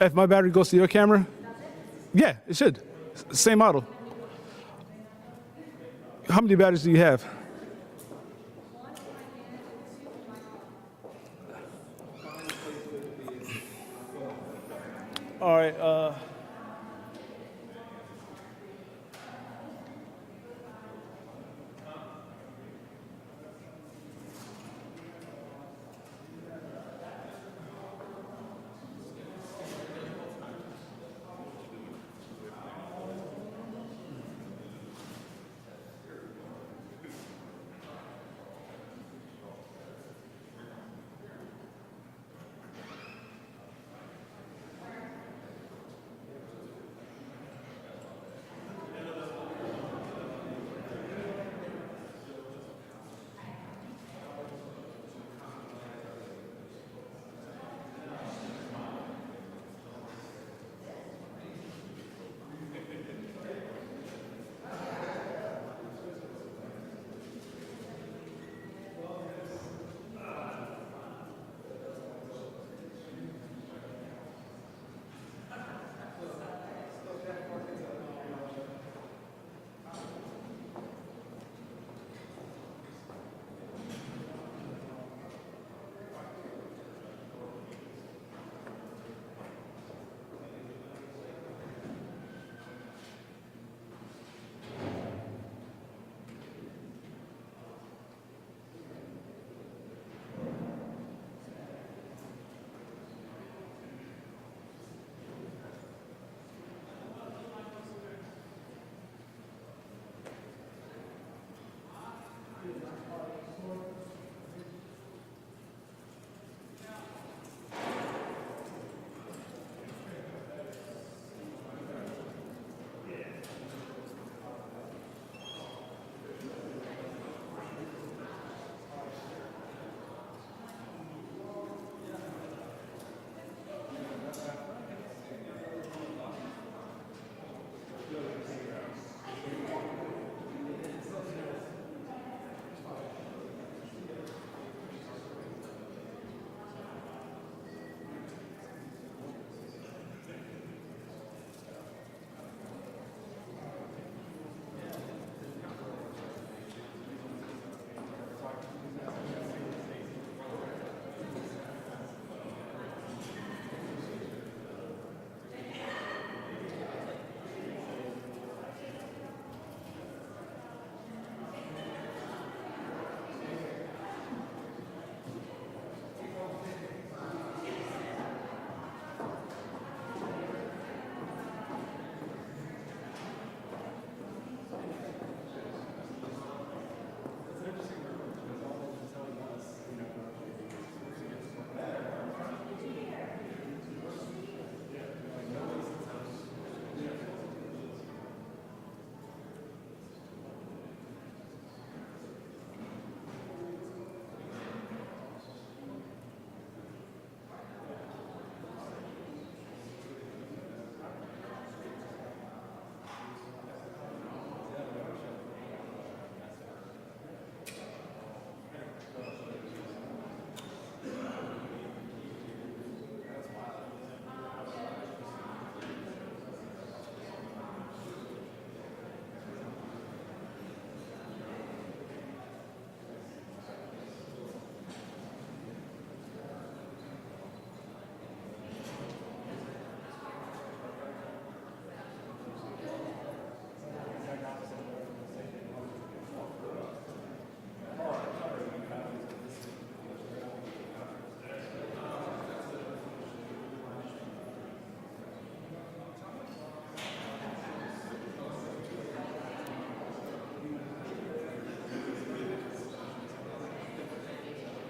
If my battery goes to your camera, yeah, it should. Same model. How many batteries do you have? All right.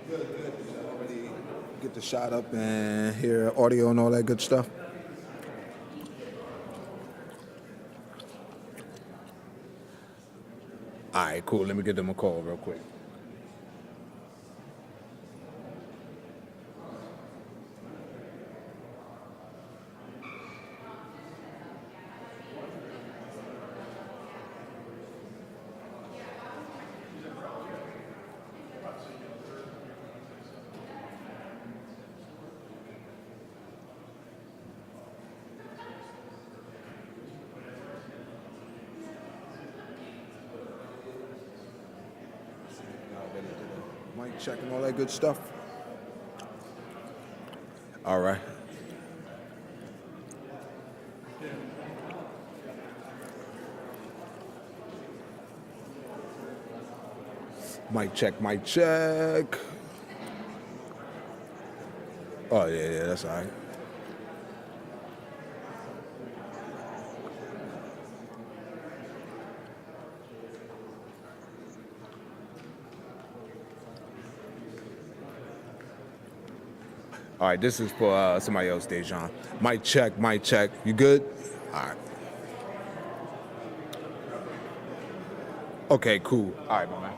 Good, good. Did you already get the shot up and hear audio and all that good stuff? All right, cool. Let me give them a call real quick. check, and all that good stuff. All right. Mic check, mic check. Oh, yeah, that's all right. All right, this is for somebody else, Dejan. Mic check, mic check. You good? All right. Okay, cool. All right, my man.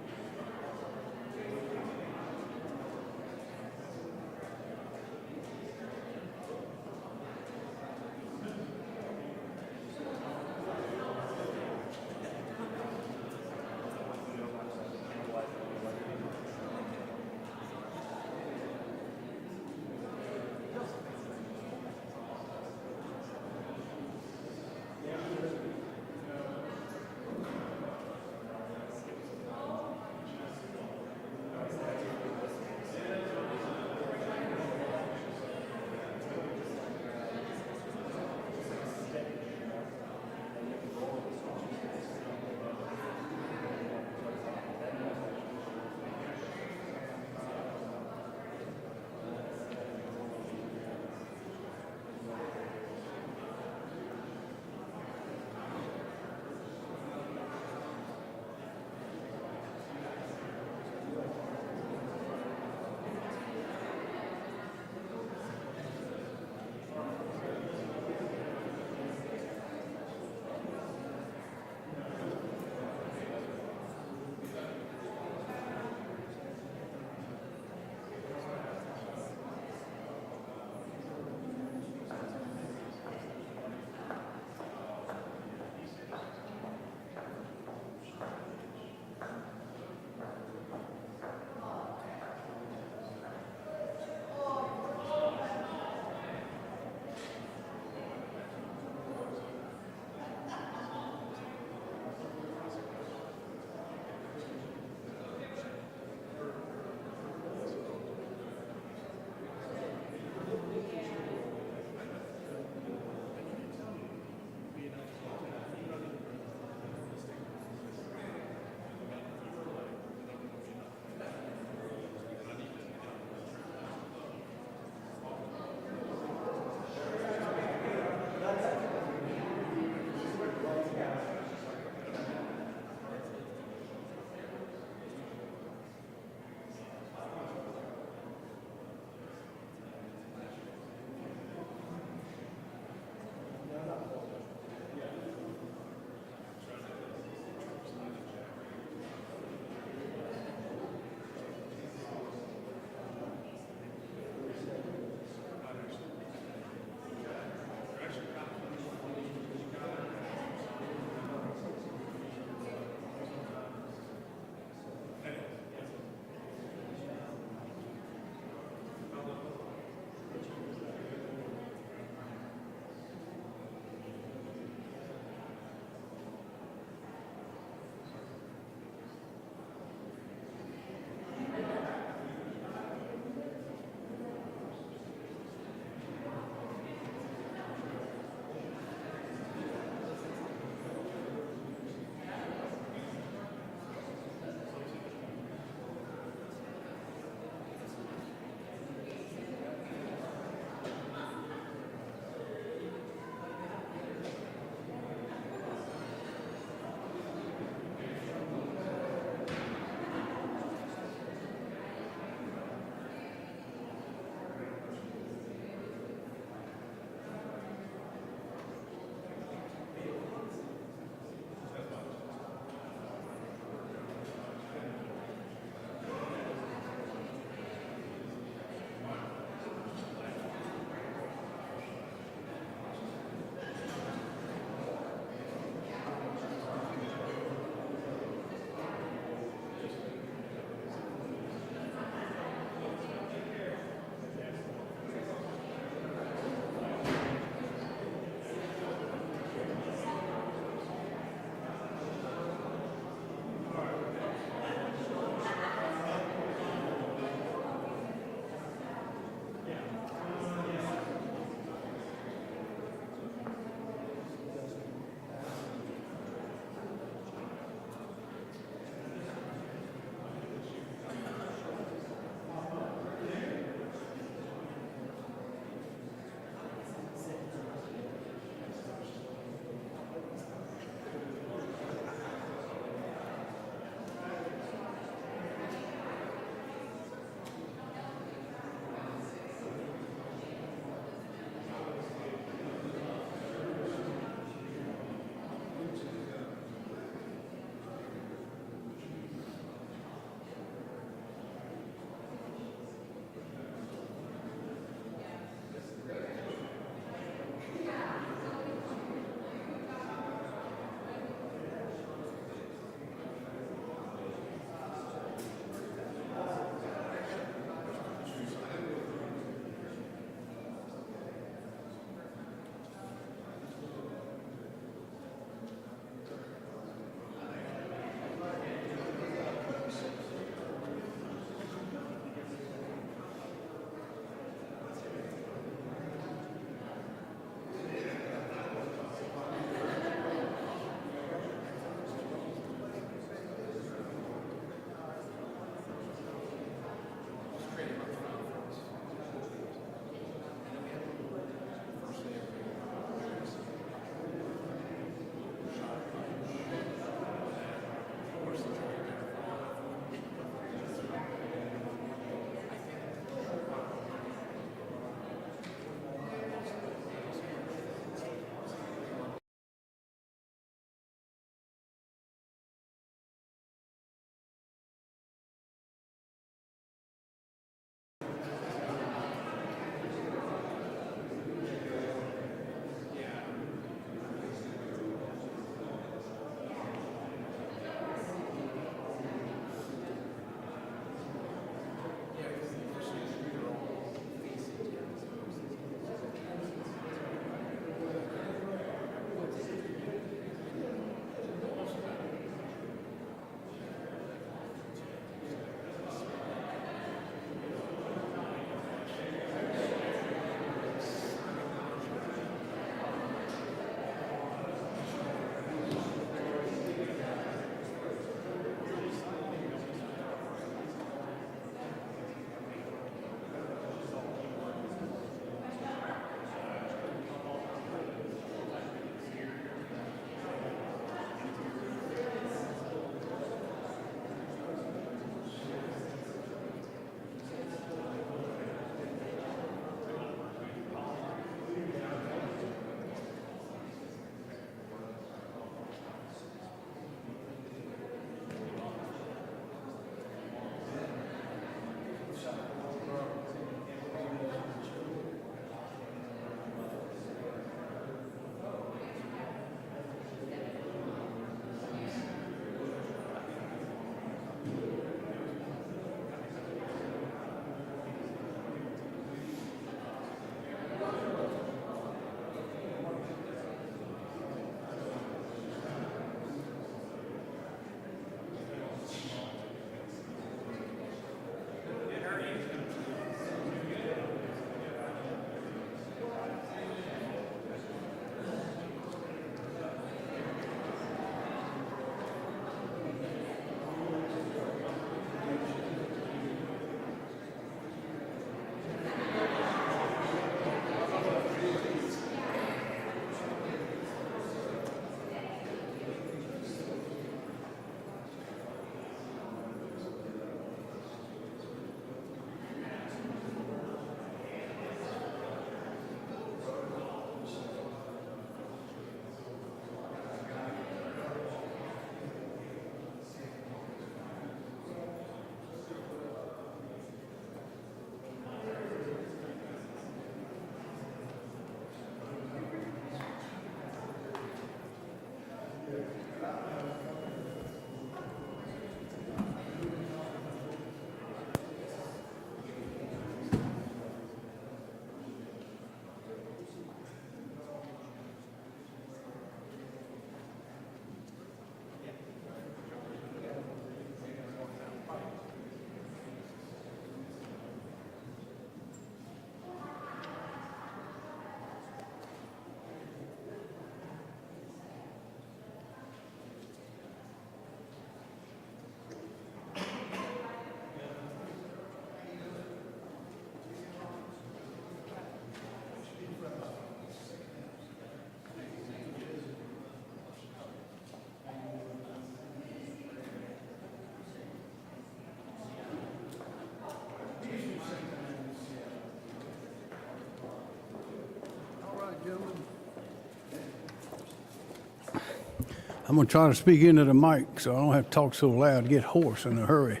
I'm going to try to speak into the mic so I don't have to talk so loud, get hoarse in a hurry.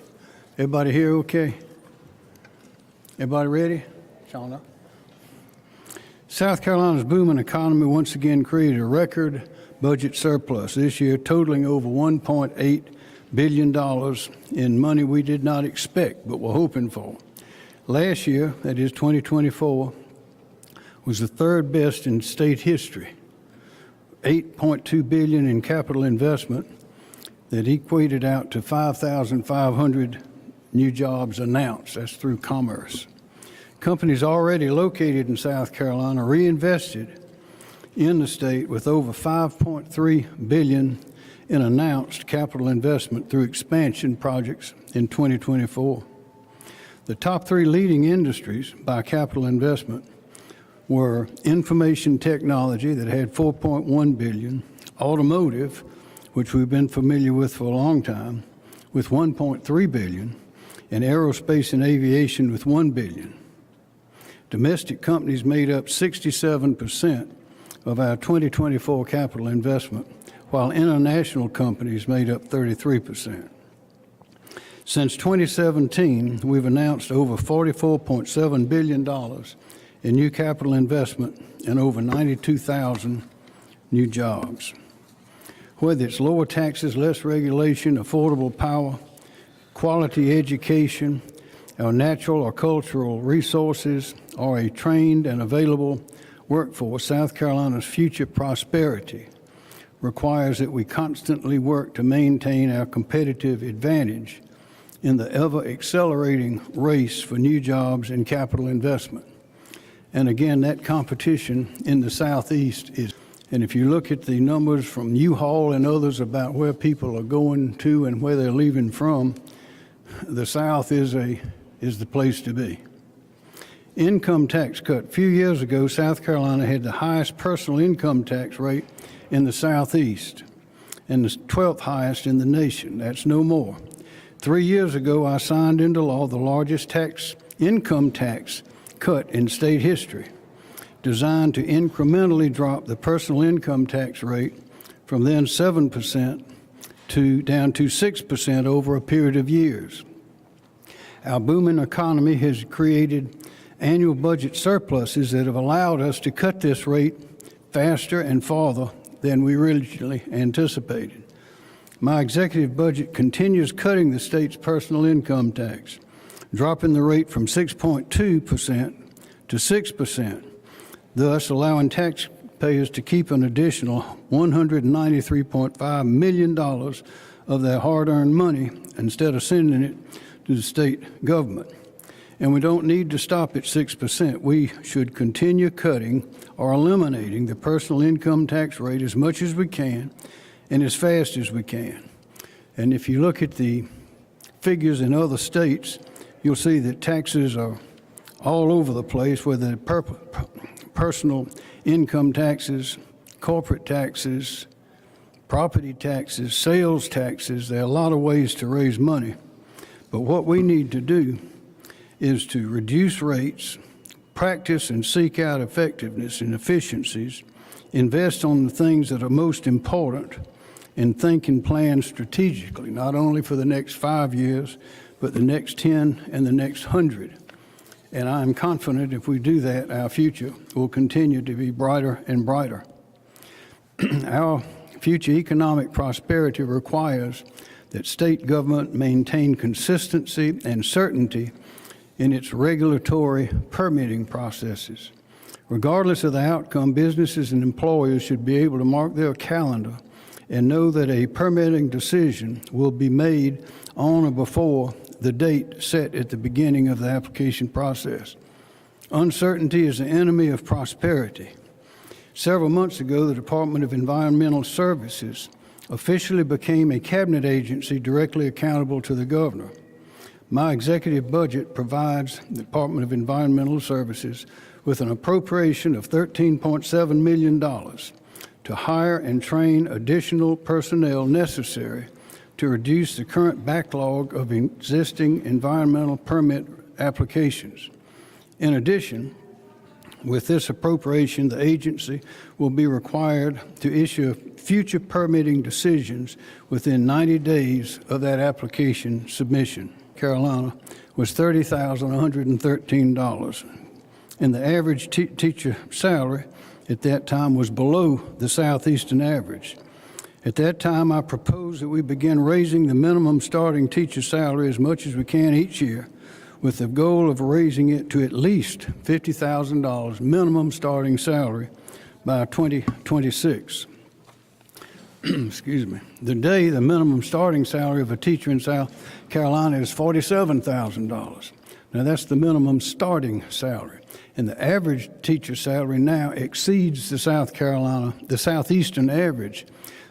Everybody here okay? Everybody ready? Shauna? South Carolina's booming economy once again created a record budget surplus this year, totaling over $1.8 billion in money we did not expect but were hoping for. Last year, that is 2024, was the third best in state history. $8.2 billion in capital investment that equated out to 5,500 new jobs announced. That's through commerce. Companies already located in South Carolina reinvested in the state with over $5.3 billion in announced capital investment through expansion projects in 2024. The top three leading industries by capital investment were information technology that had $4.1 billion, automotive, which we've been familiar with for a long time, with $1.3 billion, and aerospace and aviation with $1 billion. Domestic companies made up 67% of our 2024 capital investment, while international companies made up 33%. Since 2017, we've announced over $44.7 billion in new capital investment and over 92,000 new jobs. Whether it's lower taxes, less regulation, affordable power, quality education, our natural or cultural resources, or a trained and available workforce, South Carolina's future prosperity requires that we constantly work to maintain our competitive advantage in the ever-accelerating race for new jobs and capital investment. And again, that competition in the Southeast is, and if you look at the numbers from U-Haul and others about where people are going to and where they're leaving from, the South is the place to be. Income tax cut. A few years ago, South Carolina had the highest personal income tax rate in the Southeast and the 12th highest in the nation. That's no more. 3 years ago, I signed into law the largest income tax cut in state history, designed to incrementally drop the personal income tax rate from then 7% down to 6% over a period of years. Our booming economy has created annual budget surpluses that have allowed us to cut this rate faster and farther than we originally anticipated. My executive budget continues cutting the state's personal income tax, dropping the rate from 6.2% to 6%, thus allowing taxpayers to keep an additional $193.5 million of their hard-earned money instead of sending it to the state government. And we don't need to stop at 6%. We should continue cutting or eliminating the personal income tax rate as much as we can and as fast as we can. And if you look at the figures in other states, you'll see that taxes are all over the place, whether personal income taxes, corporate taxes, property taxes, sales taxes. There are a lot of ways to raise money. But what we need to do is to reduce rates, practice and seek out effectiveness and efficiencies, invest on the things that are most important, and think and plan strategically, not only for the next 5 years, but the next 10 and the next 100. And I'm confident if we do that, our future will continue to be brighter and brighter. Our future economic prosperity requires that state government maintain consistency and certainty in its regulatory permitting processes. Regardless of the outcome, businesses and employers should be able to mark their calendar and know that a permitting decision will be made on or before the date set at the beginning of the application process. Uncertainty is the enemy of prosperity. Several months ago, the Department of Environmental Services officially became a cabinet agency directly accountable to the governor. My executive budget provides the Department of Environmental Services with an appropriation of $13.7 million to hire and train additional personnel necessary to reduce the current backlog of existing environmental permit applications. In addition, with this appropriation, the agency will be required to issue future permitting decisions within 90 days of that application submission. Carolina was $30,113, and the average teacher salary at that time was below the Southeastern average. At that time, I proposed that we begin raising the minimum starting teacher salary as much as we can each year, with the goal of raising it to at least $50,000 minimum starting salary by 2026. Excuse me. Today, the minimum starting salary of a teacher in South Carolina is $47,000. Now, that's the minimum starting salary. And the average teacher salary now exceeds the Southeastern average.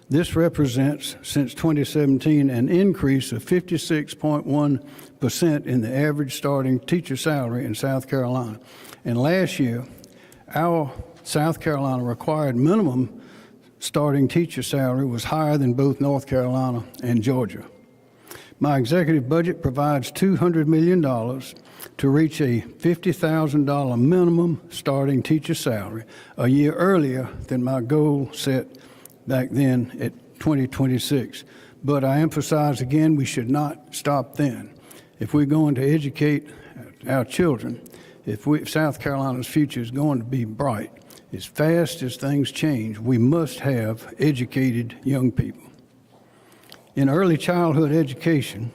This represents, since 2017, an increase of 56.1% in the average starting teacher salary in South Carolina. And last year, our South Carolina required minimum starting teacher salary was higher than both North Carolina and Georgia. My executive budget provides $200 million to reach a $50,000 minimum starting teacher salary, a year earlier than my goal set back then at 2026. But I emphasize again, we should not stop then. If we're going to educate our children, if South Carolina's future is going to be bright, as fast as things change, we must have educated young people. In early childhood education,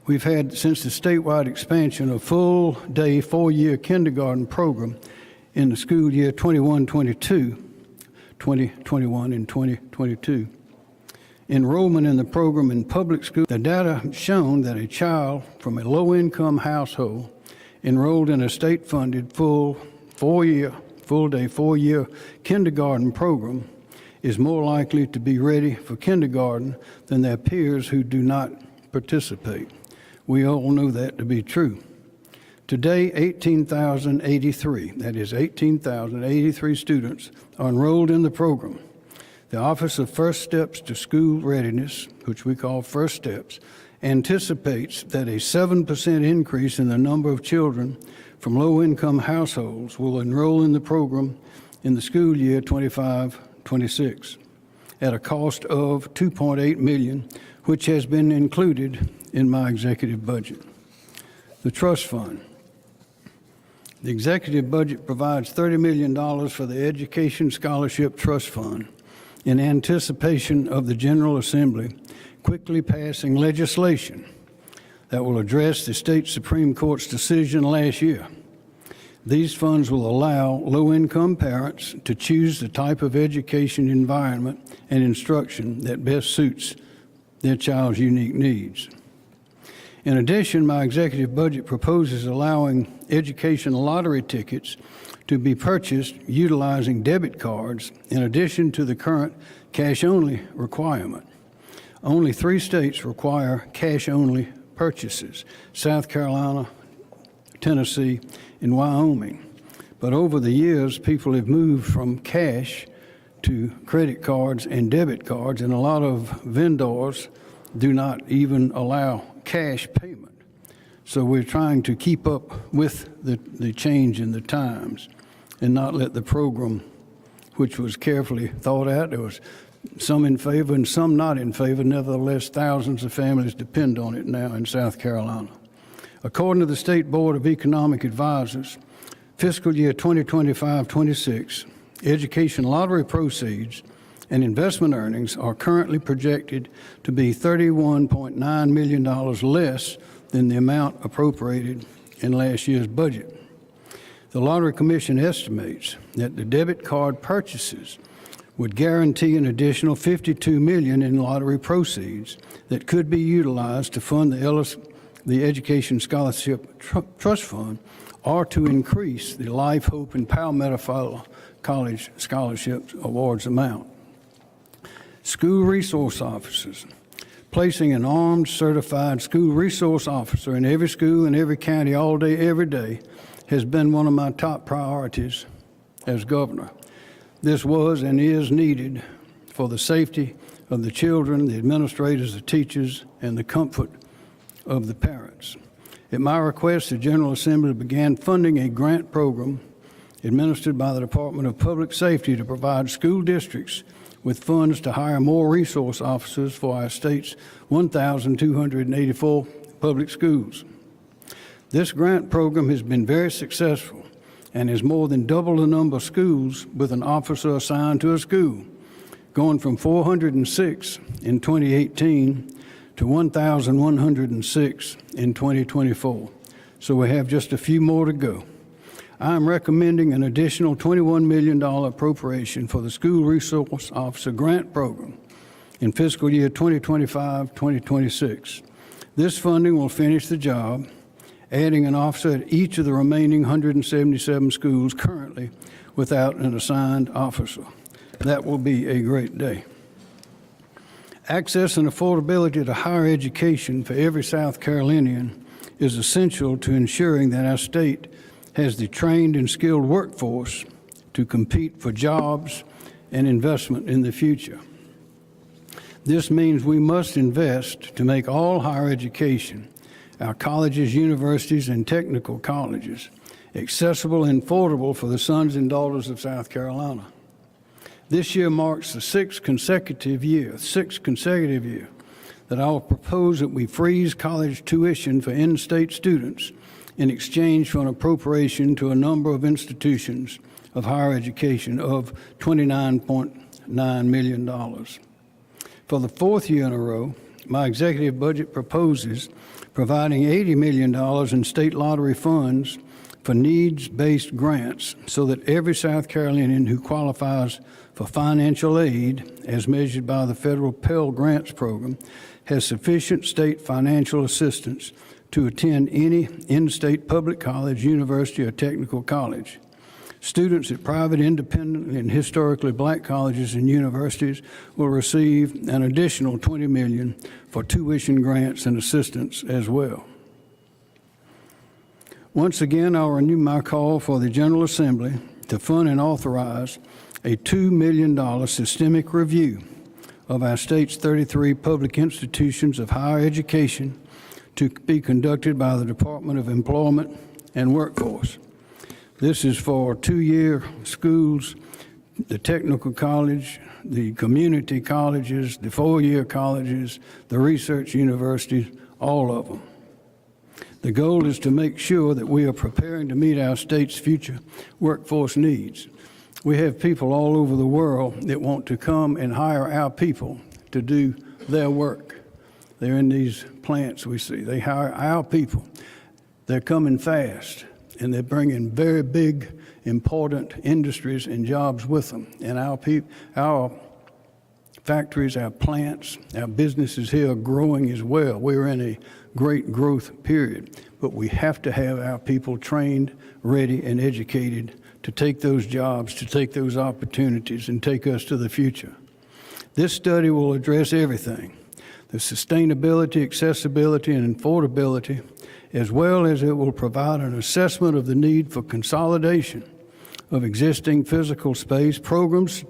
we've had, since the statewide expansion, a full-day, 4-year kindergarten program in the school year 2021 and 2022. Enrollment in the program in public school, the data have shown that a child from a low-income household enrolled in a state-funded full-day, 4-year kindergarten program is more likely to be ready for kindergarten than their peers who do not participate. We all know that to be true. Today, 18,083, that is 18,083 students are enrolled in the program. The Office of First Steps to School Readiness, which we call First Steps, anticipates that a 7% increase in the number of children from low-income households will enroll in the program in the school year 25-26 at a cost of $2.8 million, which has been included in my executive budget. The trust fund. The executive budget provides $30 million for the Education Scholarship Trust Fund in anticipation of the General Assembly quickly passing legislation that will address the state Supreme Court's decision last year. These funds will allow low-income parents to choose the type of education environment and instruction that best suits their child's unique needs. In addition, my executive budget proposes allowing education lottery tickets to be purchased utilizing debit cards in addition to the current cash-only requirement. Only 3 states require cash-only purchases: South Carolina, Tennessee, and Wyoming. But over the years, people have moved from cash to credit cards and debit cards, and a lot of vendors do not even allow cash payment. So we're trying to keep up with the change in the times and not let the program, which was carefully thought out, there was some in favor and some not in favor. Nevertheless, thousands of families depend on it now in South Carolina. According to the State Board of Economic Advisors, fiscal year 2025-26, education lottery proceeds and investment earnings are currently projected to be $31.9 million less than the amount appropriated in last year's budget. The Lottery Commission estimates that the debit card purchases would guarantee an additional $52 million in lottery proceeds that could be utilized to fund the Education Scholarship Trust Fund or to increase the Life, Hope, and Palmetto College Scholarship Awards amount. School resource officers. Placing an armed, certified school resource officer in every school in every county all day, every day has been one of my top priorities as governor. This was and is needed for the safety of the children, the administrators, the teachers, and the comfort of the parents. At my request, the General Assembly began funding a grant program administered by the Department of Public Safety to provide school districts with funds to hire more resource officers for our state's 1,284 public schools. This grant program has been very successful and has more than doubled the number of schools with an officer assigned to a school, going from 406 in 2018 to 1,106 in 2024. So we have just a few more to go. I am recommending an additional $21 million appropriation for the School Resource Officer Grant Program in fiscal year 2025-2026. This funding will finish the job, adding an officer at each of the remaining 177 schools currently without an assigned officer. That will be a great day. Access and affordability to higher education for every South Carolinian is essential to ensuring that our state has the trained and skilled workforce to compete for jobs and investment in the future. This means we must invest to make all higher education, our colleges, universities, and technical colleges, accessible and affordable for the sons and daughters of South Carolina. This year marks the sixth consecutive year that I will propose that we freeze college tuition for in-state students in exchange for an appropriation to a number of institutions of higher education of $29.9 million. For the fourth year in a row, my executive budget proposes providing $80 million in state lottery funds for needs-based grants so that every South Carolinian who qualifies for financial aid, as measured by the federal Pell Grants program, has sufficient state financial assistance to attend any in-state public college, university, or technical college. Students at private, independent, and historically black colleges and universities will receive an additional $20 million for tuition grants and assistance as well. Once again, I'll renew my call for the General Assembly to fund and authorize a $2 million systemic review of our state's 33 public institutions of higher education to be conducted by the Department of Employment and Workforce. This is for two-year schools, the technical college, the community colleges, the four-year colleges, the research universities, all of them. The goal is to make sure that we are preparing to meet our state's future workforce needs. We have people all over the world that want to come and hire our people to do their work. They're in these plants we see. They hire our people. They're coming fast, and they're bringing very big, important industries and jobs with them. And our factories, our plants, our businesses here are growing as well. We're in a great growth period, but we have to have our people trained, ready, and educated to take those jobs, to take those opportunities, and take us to the future. This study will address everything: the sustainability, accessibility, and affordability, as well as it will provide an assessment of the need for consolidation of existing physical space, programs,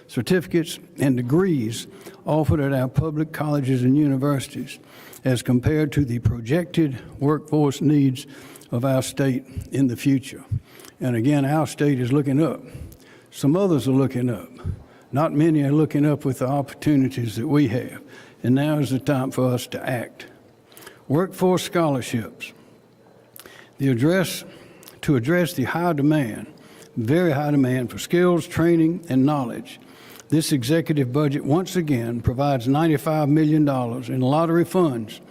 certificates, and degrees offered at our public colleges and universities as compared to the projected workforce needs of our state in the future. And again, our state is looking up. Some others are looking up. Not many are looking up with the opportunities that we have. And now is the time for us to act. Workforce scholarships. To address the high demand, very high demand for skills, training, and knowledge This executive budget once again provides $95 million in lottery funds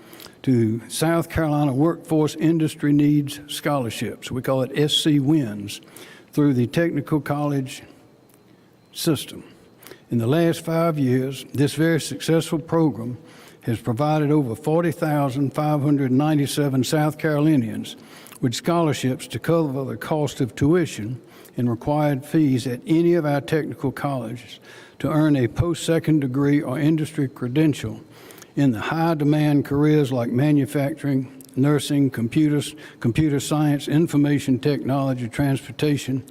to South Carolina Workforce Industry Needs Scholarships. We call it SC WINS through the technical college system. In the last 5 years, this very successful program has provided over 40,597 South Carolinians with scholarships to cover the cost of tuition and required fees at any of our technical colleges to earn a post-second degree or industry credential in the high-demand careers like manufacturing, nursing, computer science, information technology, transportation,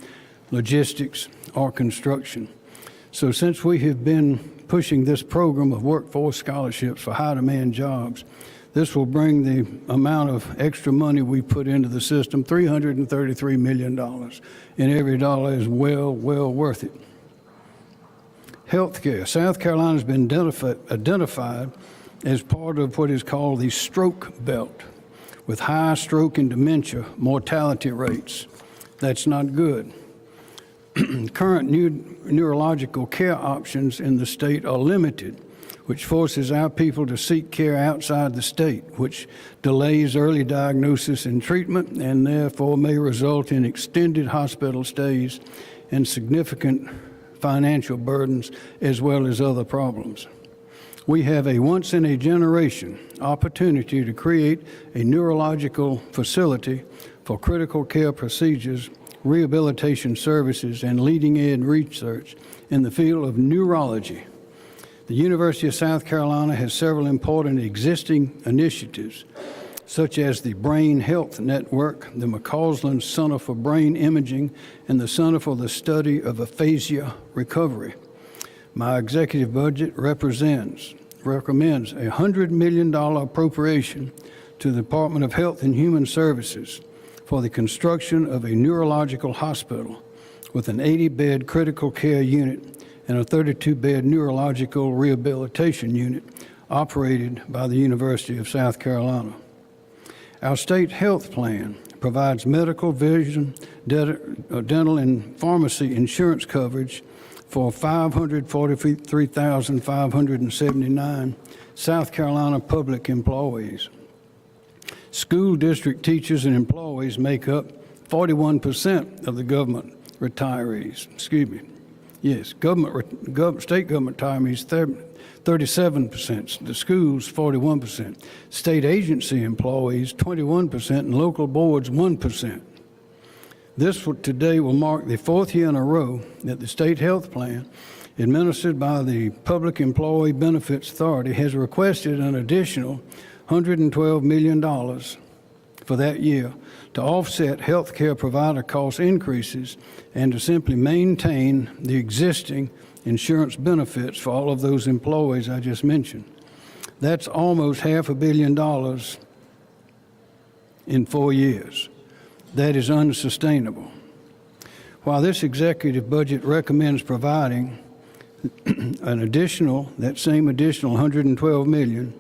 logistics, or construction. So since we have been pushing this program of workforce scholarships for high-demand jobs, this will bring the amount of extra money we put into the system, $333 million, and every dollar is well worth it. Healthcare. South Carolina has been identified as part of what is called the stroke belt, with high stroke and dementia mortality rates. That's not good. Current neurological care options in the state are limited, which forces our people to seek care outside the state, which delays early diagnosis and treatment and therefore may result in extended hospital stays and significant financial burdens as well as other problems. We have a once-in-a-generation opportunity to create a neurological facility for critical care procedures, rehabilitation services, and leading-edge research in the field of neurology. The University of South Carolina has several important existing initiatives, such as the Brain Health Network, the McCausland Center for Brain Imaging, and the Center for the Study of Aphasia Recovery. My executive budget recommends a $100 million appropriation to the Department of Health and Human Services for the construction of a neurological hospital with an 80-bed critical care unit and a 32-bed neurological rehabilitation unit operated by the University of South Carolina. Our state health plan provides medical, vision, dental, and pharmacy insurance coverage for 543,579 South Carolina public employees. School district teachers and employees make up 41% of the government retirees. State government retirees, 37%. The schools, 41%. State agency employees, 21%, and local boards, 1%. This today will mark the fourth year in a row that the state health plan, administered by the Public Employee Benefits Authority, has requested an additional $112 million for that year to offset health care provider cost increases and to simply maintain the existing insurance benefits for all of those employees I just mentioned. That's almost $500 million in 4 years. That is unsustainable. While this executive budget recommends providing that same additional $112 million,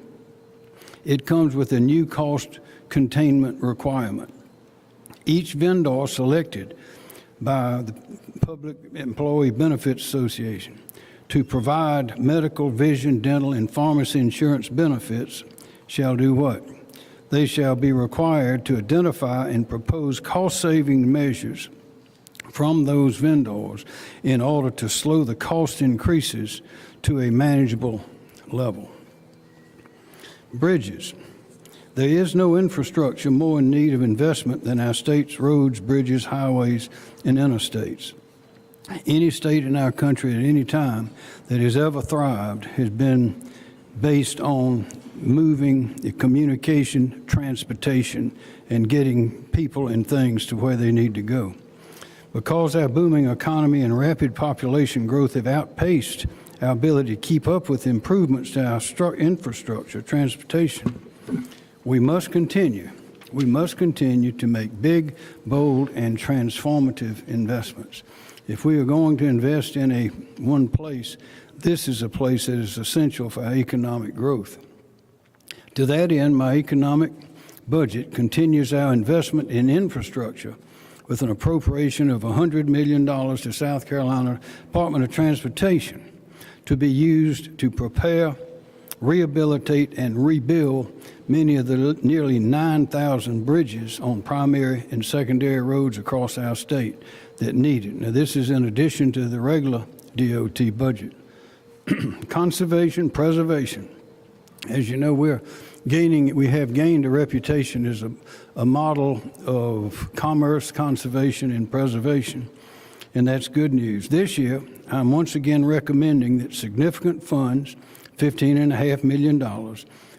it comes with a new cost containment requirement. Each vendor selected by the Public Employee Benefits Association to provide medical, vision, dental, and pharmacy insurance benefits shall do what? They shall be required to identify and propose cost-saving measures from those vendors in order to slow the cost increases to a manageable level. Bridges. There is no infrastructure more in need of investment than our state's roads, bridges, highways, and interstates. Any state in our country at any time that has ever thrived has been based on moving the communication, transportation, and getting people and things to where they need to go. Because our booming economy and rapid population growth have outpaced our ability to keep up with improvements to our infrastructure, transportation, we must continue to make big, bold, and transformative investments. If we are going to invest in one place, this is a place that is essential for our economic growth. To that end, my economic budget continues our investment in infrastructure with an appropriation of $100 million to South Carolina Department of Transportation to be used to prepare, rehabilitate, and rebuild many of the nearly 9,000 bridges on primary and secondary roads across our state that need it. Now, this is in addition to the regular DOT budget. Conservation, preservation. As you know, we have gained a reputation as a model of commerce, conservation, and preservation, and that's good news. This year, I'm once again recommending that significant funds, $15.5 million,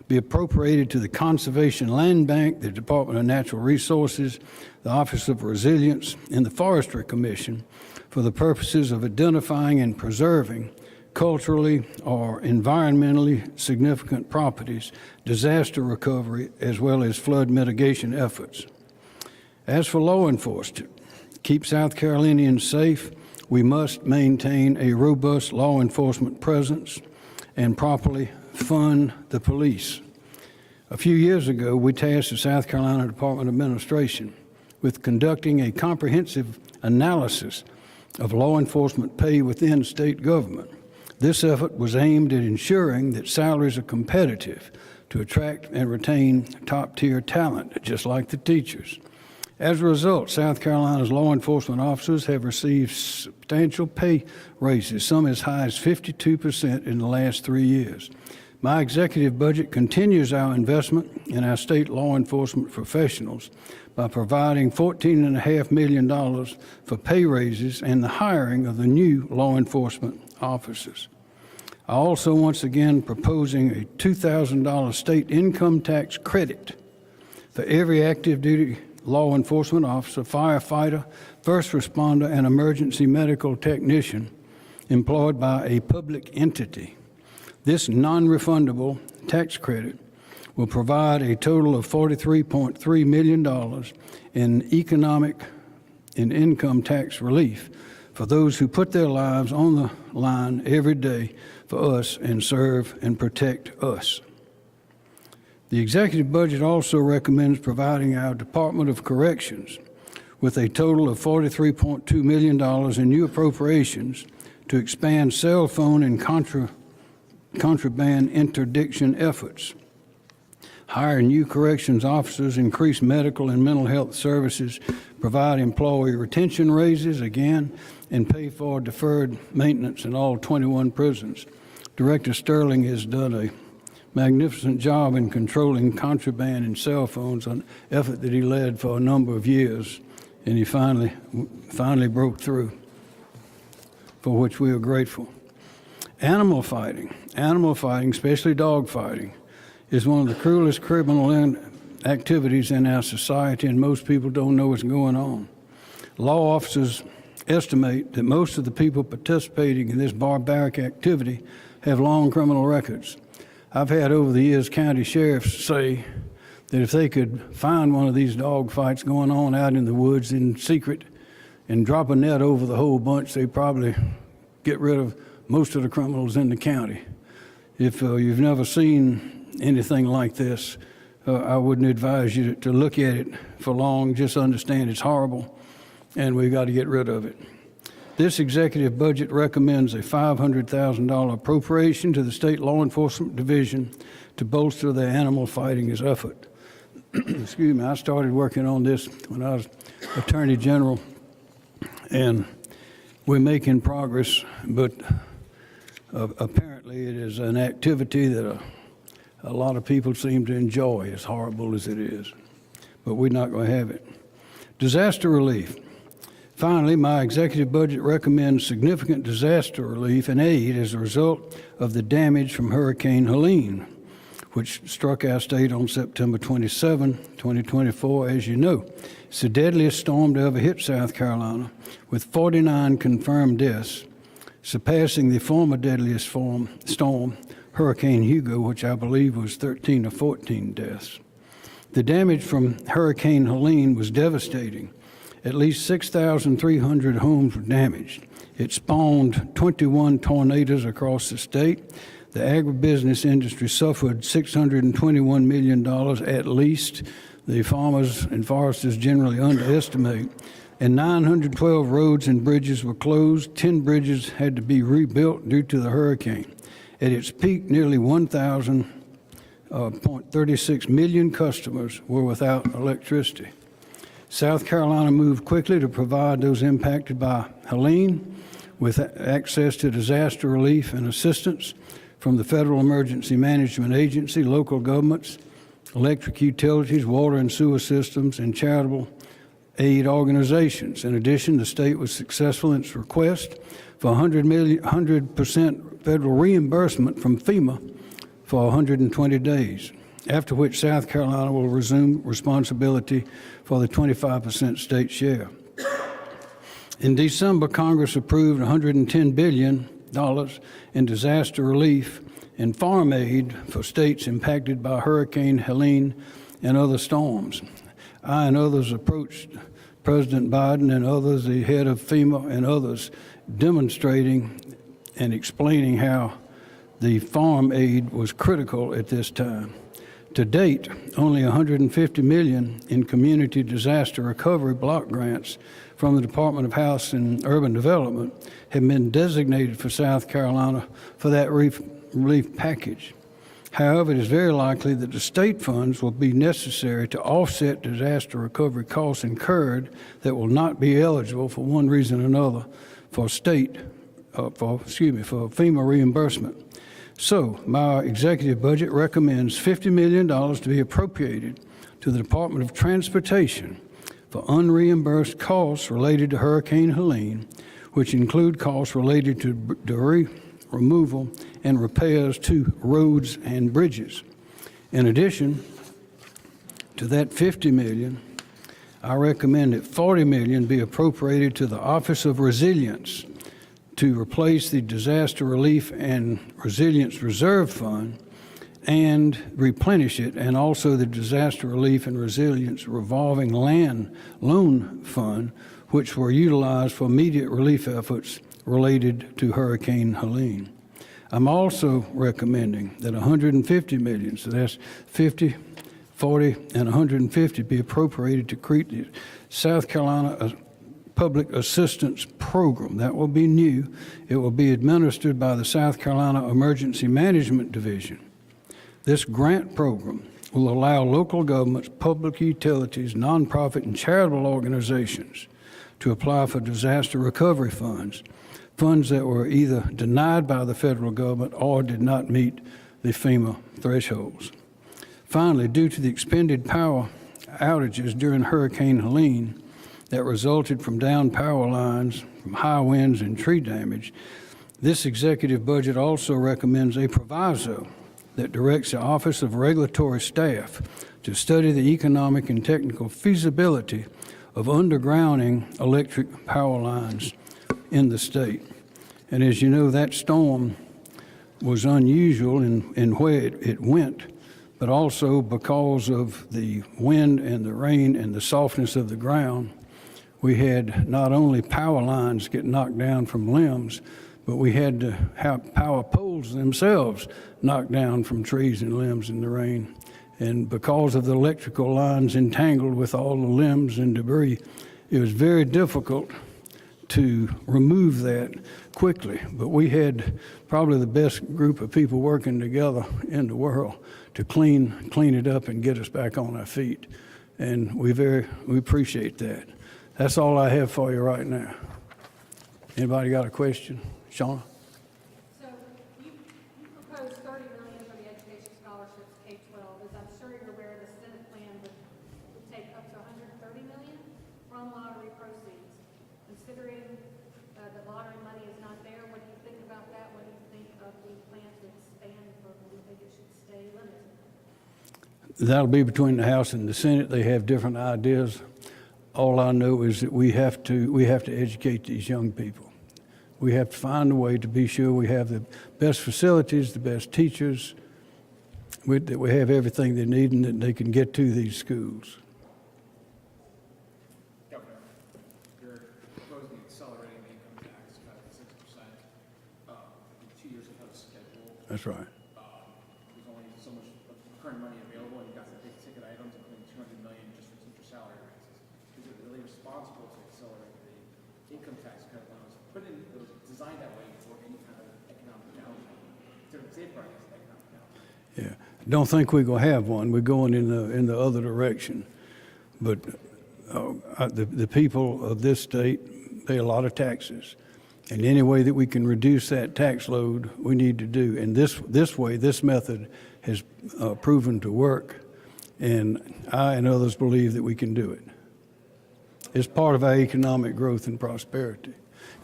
be appropriated to the Conservation Land Bank, the Department of Natural Resources, the Office of Resilience, and the Forestry Commission for the purposes of identifying and preserving culturally or environmentally significant properties, disaster recovery, as well as flood mitigation efforts. As for law enforcement, keep South Carolinians safe, we must maintain a robust law enforcement presence and properly fund the police. A few years ago, we tasked the South Carolina Department of Administration with conducting a comprehensive analysis of law enforcement pay within state government. This effort was aimed at ensuring that salaries are competitive to attract and retain top-tier talent, just like the teachers. As a result, South Carolina's law enforcement officers have received substantial pay raises, some as high as 52% in the last 3 years. My executive budget continues our investment in our state law enforcement professionals by providing $14.5 million for pay raises and the hiring of the new law enforcement officers. I also once again proposing a $2,000 state income tax credit for every active duty law enforcement officer, firefighter, first responder, and emergency medical technician employed by a public entity. This non-refundable tax credit will provide a total of $43.3 million in economic and income tax relief for those who put their lives on the line every day for us and serve and protect us. The executive budget also recommends providing our Department of Corrections with a total of $43.2 million in new appropriations to expand cell phone and contraband interdiction efforts, hire new corrections officers, increase medical and mental health services, provide employee retention raises again, and pay for deferred maintenance in all 21 prisons. Director Sterling has done a magnificent job in controlling contraband and cell phones, an effort that he led for a number of years, and he finally broke through, for which we are grateful. Animal fighting, especially dog fighting, is one of the cruelest criminal activities in our society, and most people don't know what's going on. Law officers estimate that most of the people participating in this barbaric activity have long criminal records. I've had over the years county sheriffs say that if they could find one of these dog fights going on out in the woods in secret and drop a net over the whole bunch, they'd probably get rid of most of the criminals in the county. If you've never seen anything like this, I wouldn't advise you to look at it for long. Just understand it's horrible, and we've got to get rid of it. This executive budget recommends a $500,000 appropriation to the State Law Enforcement Division to bolster their animal fighting effort. Excuse me, I started working on this when I was Attorney General, and we're making progress, but apparently it is an activity that a lot of people seem to enjoy, as horrible as it is, but we're not going to have it. Disaster relief. Finally, my executive budget recommends significant disaster relief and aid as a result of the damage from Hurricane Helene, which struck our state on September 27, 2024, as you know. It's the deadliest storm to ever hit South Carolina, with 49 confirmed deaths, surpassing the former deadliest storm, Hurricane Hugo, which I believe was 13 or 14 deaths. The damage from Hurricane Helene was devastating. At least 6,300 homes were damaged. It spawned 21 tornadoes across the state. The agribusiness industry suffered $621 million at least. The farmers and foresters generally underestimate. and 912 roads and bridges were closed. 10 bridges had to be rebuilt due to the hurricane. At its peak, nearly 1,036 million customers were without electricity. South Carolina moved quickly to provide those impacted by Helene with access to disaster relief and assistance from the Federal Emergency Management Agency, local governments, electric utilities, water and sewer systems, and charitable aid organizations. In addition, the state was successful in its request for 100% federal reimbursement from FEMA for 120 days, after which South Carolina will resume responsibility for the 25% state share. In December, Congress approved $110 billion in disaster relief and farm aid for states impacted by Hurricane Helene and other storms. I and others approached President Biden and others, the head of FEMA and others, demonstrating and explaining how the farm aid was critical at this time. To date, only $150 million in community disaster recovery block grants from the Department of House and Urban Development have been designated for South Carolina for that relief package. However, it is very likely that the state funds will be necessary to offset disaster recovery costs incurred that will not be eligible for one reason or another for FEMA reimbursement. So, my executive budget recommends $50 million to be appropriated to the Department of Transportation for unreimbursed costs related to Hurricane Helene, which include costs related to debris removal and repairs to roads and bridges. In addition to that $50 million, I recommend that $40 million be appropriated to the Office of Resilience to replace the Disaster Relief and Resilience Reserve Fund and replenish it, and also the Disaster Relief and Resilience Revolving Land Loan Fund, which were utilized for immediate relief efforts related to Hurricane Helene. I'm also recommending that $150 million, so that's 50, 40, and 150, be appropriated to create the South Carolina Public Assistance Program. That will be new. It will be administered by the South Carolina Emergency Management Division. This grant program will allow local governments, public utilities, nonprofit, and charitable organizations to apply for disaster recovery funds that were either denied by the federal government or did not meet the FEMA thresholds. Finally, due to the expended power outages during Hurricane Helene that resulted from downed power lines, from high winds and tree damage, this executive budget also recommends a proviso that directs the Office of Regulatory Staff to study the economic and technical feasibility of undergrounding electric power lines in the state. And as you know, that storm was unusual in where it went, but also because of the wind and the rain and the softness of the ground, we had not only power lines get knocked down from limbs, but we had to have power poles themselves knocked down from trees and limbs in the rain. And because of the electrical lines entangled with all the limbs and debris, it was very difficult to remove that quickly. But we had probably the best group of people working together in the world to clean it up and get us back on our feet. And we appreciate that. That's all I have for you right now. Anybody got a question? Shauna? So you proposed $30 million for the education scholarships K-12. As I'm sure you're aware, the Senate plan would take up to $130 million from lottery proceeds. Considering the lottery money is not there, what do you think about that? What do you think of the plan to expand, or do you think it should stay limited? That'll be between the House and the Senate. They have different ideas. All I know is that we have to educate these young people. We have to find a way to be sure we have the best facilities, the best teachers, that we have everything they need and that they can get to these schools. Governor, you're proposing accelerating the income tax cut to 6%, 2 years ahead of schedule. That's right. There's only so much current money available, and you've got some big ticket items, including $200 million just for teacher salary raises. Is it really responsible to accelerate the income tax credit loans. It was designed that way for any kind of economic downturn, to safeguard against economic downturn. Yeah, don't think we're gonna have one. We're going in the other direction. But the people of this state pay a lot of taxes, and any way that we can reduce that tax load, we need to do. And this method has proven to work, and I and others believe that we can do it. It's part of our economic growth and prosperity.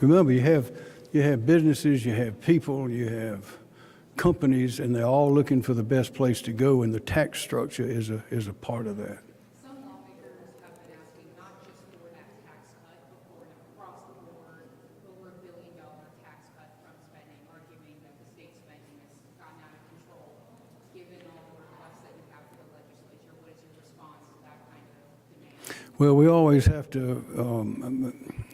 Remember, you have businesses, you have people, you have companies, and they're all looking for the best place to go, and the tax structure is a part of that. Some lawmakers have been asking not just for that tax cut, but for an across-the-board, over $1 billion tax cut from spending, arguing that the state spending has gotten out of control. Given all the requests that you have for the legislature, what is your response to that kind of demand? Well, we always have to,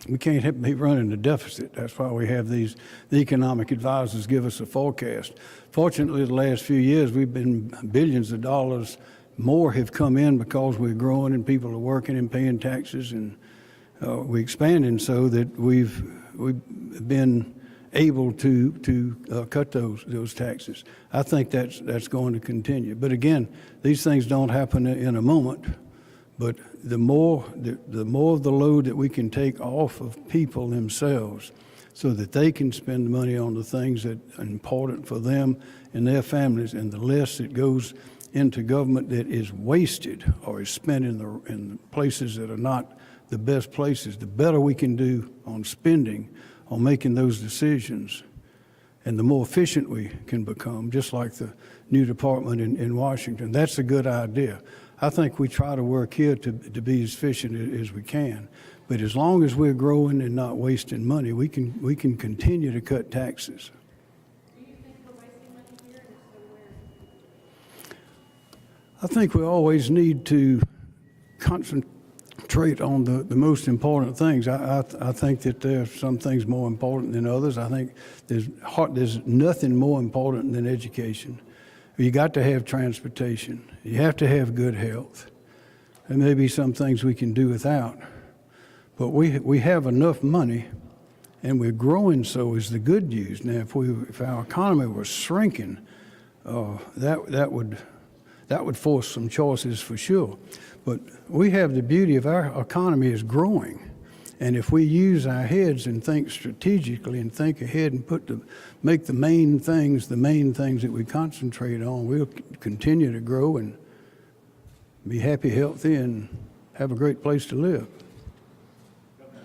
we can't be running a deficit. That's why we have the economic advisors give us a forecast. Fortunately, the last few years, we've been billions of dollars more have come in because we're growing and people are working and paying taxes, and we're expanding so that we've been able to cut those taxes. I think that's going to continue. But again, these things don't happen in a moment. But the more of the load that we can take off of people themselves so that they can spend money on the things that are important for them and their families, and the less that goes into government that is wasted or is spent in places that are not the best places, the better we can do on spending, on making those decisions, and the more efficient we can become, just like the new department in Washington. That's a good idea. I think we try to work here to be as efficient as we can. But as long as we're growing and not wasting money, we can continue to cut taxes. Do you think we're wasting money here, and if so, where? I think we always need to concentrate on the most important things. I think that there are some things more important than others. I think there's nothing more important than education. You got to have transportation. You have to have good health. There may be some things we can do without, but we have enough money, and we're growing. So is the good news. Now, if our economy was shrinking, that would force some choices for sure. But we have the beauty of our economy is growing. And if we use our heads and think strategically and think ahead and make the main things that we concentrate on, we'll continue to grow and be happy, healthy, and have a great place to live. Governor,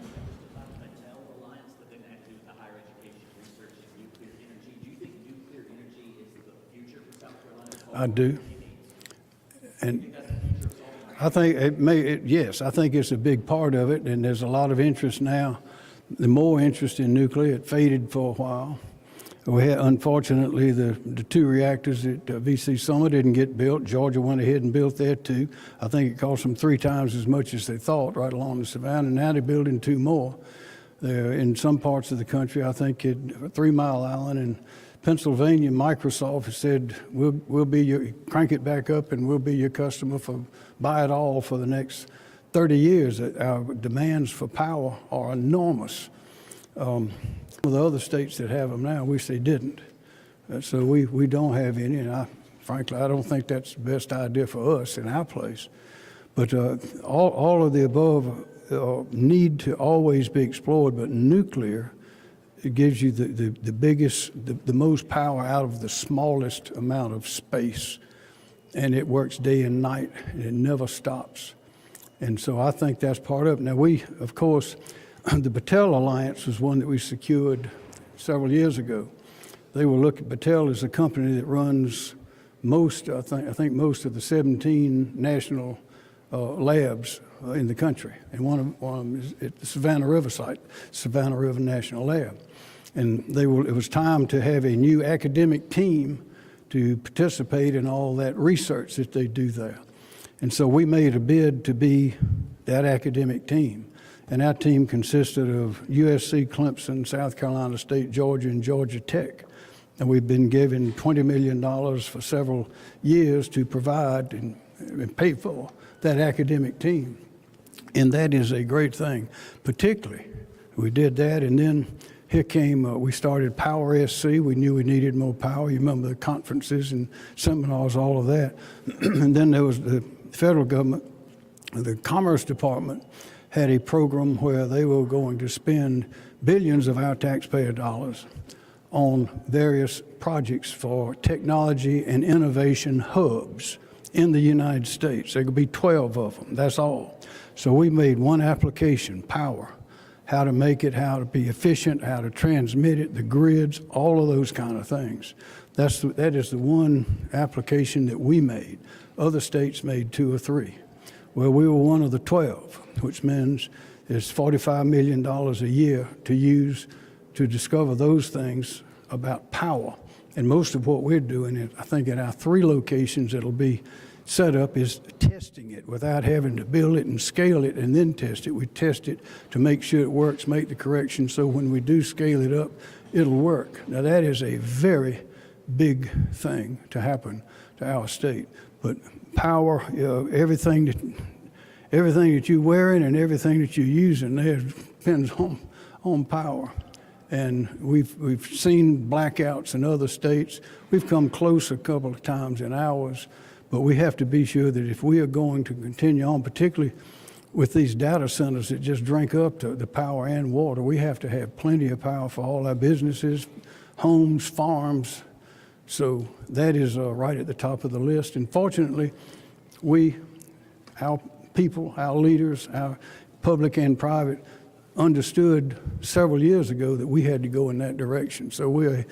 Mattel Alliance, but then had to do with the higher education research in nuclear energy. Do you think nuclear energy is the future for South Carolina? I do. And I think yes, I think it's a big part of it, and there's a lot of interest now. The more interest in nuclear, it faded for a while. We had, unfortunately, the two reactors at VC Summer didn't get built. Georgia went ahead and built their two. I think it cost them 3 times as much as they thought right along the Savannah. Now they're building 2 more. They're in some parts of the country, I think at 3 Mile Island and Pennsylvania, Microsoft has said, we'll be crank it back up and we'll be your customer buy it all for the next 30 years. Our demands for power are enormous. Some of the other states that have them now, wish they didn't. So we don't have any, and frankly, I don't think that's the best idea for us in our place. But all of the above need to always be explored, but nuclear, it gives you the biggest, the most power out of the smallest amount of space. And it works day and night, and it never stops. And so I think that's part of it. Now of course, the Battelle Alliance was one that we secured several years ago. They were Battelle is a company that runs I think most of the 17 national labs in the country. And one of them is at the Savannah River site, Savannah River National Lab. And it was time to have a new academic team to participate in all that research that they do there. And so we made a bid to be that academic team. And our team consisted of USC, Clemson, South Carolina State, Georgia, and Georgia Tech. And we've been given $20 million for several years to provide and pay for that academic team. And that is a great thing, particularly. We did that, and then here came, we started Power SC. We knew we needed more power. You remember the conferences and seminars, all of that. And then there was the federal government, the Commerce Department had a program where they were going to spend billions of our taxpayer dollars on various projects for technology and innovation hubs in the United States. There could be 12 of them, that's all. So we made one application, Power, how to make it, how to be efficient, how to transmit it, the grids, all of those kind of things. That is the one application that we made. Other states made 2 or 3. Well, we were one of the 12, which means it's $45 million a year to use to discover those things about power. And most of what we're doing, I think at our 3 locations it'll be set up, is testing it without having to build it and scale it and then test it. We test it to make sure it works, make the corrections, so when we do scale it up, it'll work. Now that is a very big thing to happen to our state. But power, everything that you're wearing and everything that you're using there depends on power. And we've seen blackouts in other states. We've come close a couple of times in ours, but we have to be sure that if we are going to continue on, particularly with these data centers that just drink up the power and water, we have to have plenty of power for all our businesses, homes, farms. So that is right at the top of the list. And fortunately, our people, our leaders, our public and private, understood several years ago that we had to go in that direction. So we're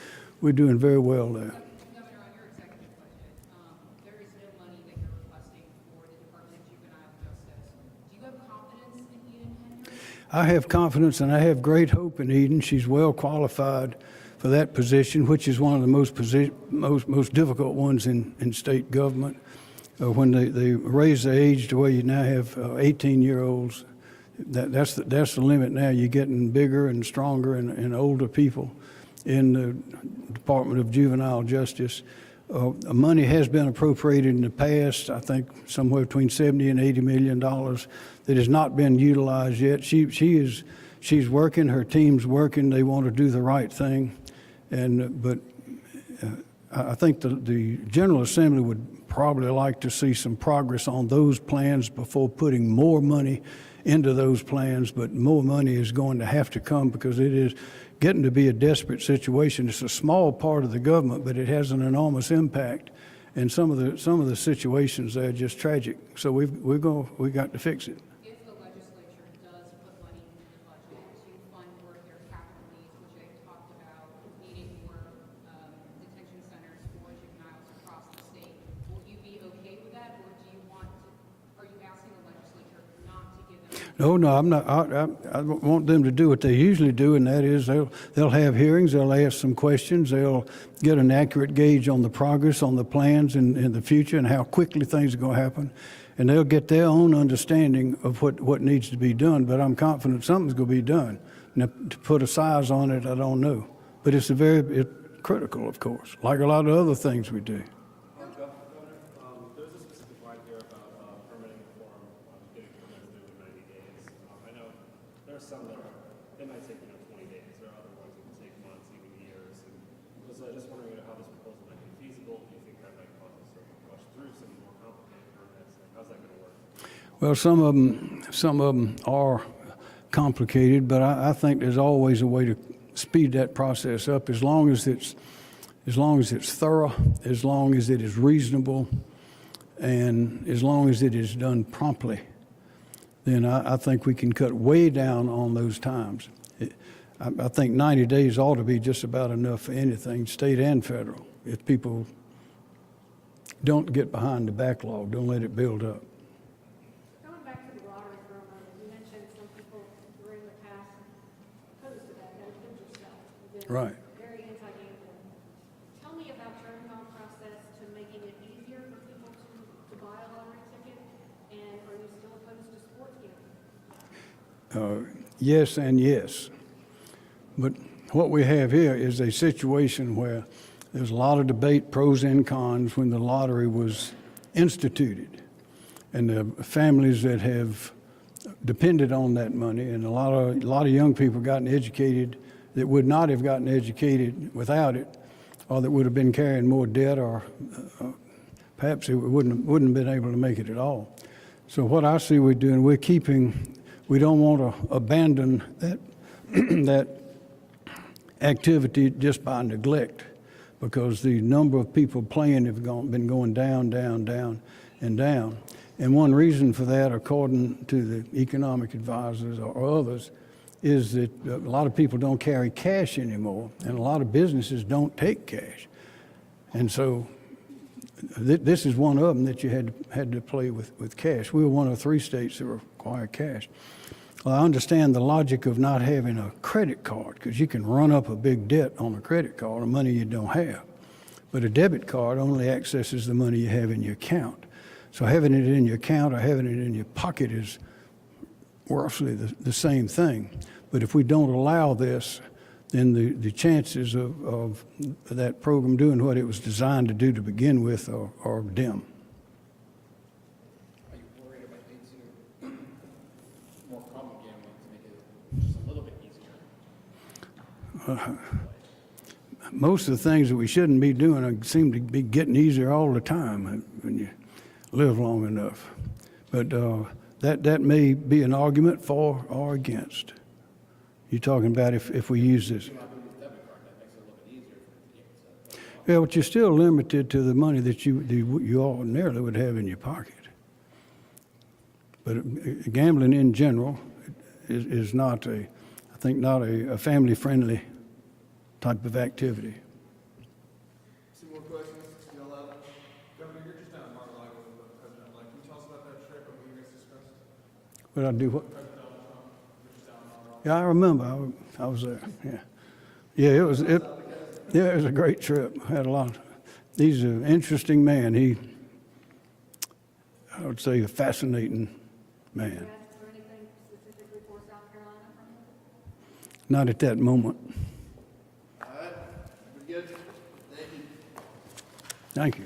doing very well there. Governor, on your executive budget, there is no money that you're requesting for the Department of Juvenile Justice. Do you have confidence in Eden Henry? I have confidence and I have great hope in Eden. She's well qualified for that position, which is one of the most difficult ones in state government. When they raise the age to where you now have 18-year-olds, that's the limit now. You're getting bigger and stronger and older people in the Department of Juvenile Justice. Money has been appropriated in the past, I think somewhere between $70 and $80 million that has not been utilized yet. She's working, her team's working, they want to do the right thing. But I think the General Assembly would probably like to see some progress on those plans before putting more money into those plans, but more money is going to have to come because it is getting to be a desperate situation. It's a small part of the government, but it has an enormous impact, and some of the situations there are just tragic. So we got to fix it. If the legislature does put money in the budget to fund more of their capital needs, which they've talked about needing more detention centers for juveniles across the state, will you be okay with that, or are you asking the legislature not to give them? No, I'm not. I want them to do what they usually do, and that is they'll have hearings, they'll ask some questions, they'll get an accurate gauge on the progress, on the plans in the future, and how quickly things are going to happen, and they'll get their own understanding of what needs to be done. But I'm confident something's going to be done. Now, to put a size on it, I don't know, but it's very critical, of course, like a lot of other things we do. There's a specific line here about permitting reform, getting permits due in 90 days. I know there are some that they might take 20 days. There are other ones that can take months, even years. And I was just wondering how this proposal might be feasible. Do you think that might cause us to rush through some more complicated permits? How's that going to work? Well, some of them are complicated, but I think there's always a way to speed that process up as long as it's thorough, as long as it is reasonable, and as long as it is done promptly. Then I think we can cut way down on those times. I think 90 days ought to be just about enough for anything, state and federal, if people don't get behind the backlog, don't let it build up. Going back to the lottery for a moment, you mentioned some people were in the past opposed to that, no offense yourself. Right. Very anti-gambling. Tell me about your thought process to making it easier for people to buy a lottery ticket, and are you still opposed to sports gambling? Yes and yes. But what we have here is a situation where there's a lot of debate, pros and cons, when the lottery was instituted. And the families that have depended on that money, and a lot of young people gotten educated that would not have gotten educated without it, or that would have been carrying more debt, or perhaps it wouldn't have been able to make it at all. So what I see we're doing, we don't want to abandon that that activity just by neglect, because the number of people playing have been going down, down, down, and down. And one reason for that, according to the economic advisors or others, is that a lot of people don't carry cash anymore, and a lot of businesses don't take cash. And so this is one of them that you had to play with cash. We were one of 3 states that require cash. Well, I understand the logic of not having a credit card, because you can run up a big debt on a credit card of money you don't have. But a debit card only accesses the money you have in your account. So having it in your account or having it in your pocket is roughly the same thing. But if we don't allow this, then the chances of that program doing what it was designed to do to begin with are dim. Are you worried about things that are more common gambling to make it just a little bit easier? Most of the things that we shouldn't be doing seem to be getting easier all the time when you live long enough. But that may be an argument for or against. You're talking about if we use this. Yeah, but you're still limited to the money that you ordinarily would have in your pocket. But gambling in general is not I think not a family-friendly type of activity. Some more questions? You allowed? Governor, you're just down in Mar-a-Lago with the president. Can you tell us about that trip and what you guys discussed? Would I do what? President Donald Trump, you're just down in Mar-a-Lago. Yeah, I remember. I was there. Yeah, yeah. It was a great trip. I had a lot. He's an interesting man. I would say, a fascinating man. Is there anything specifically for South Carolina from him? Not at that moment. All right, pretty good. Thank you. Thank you.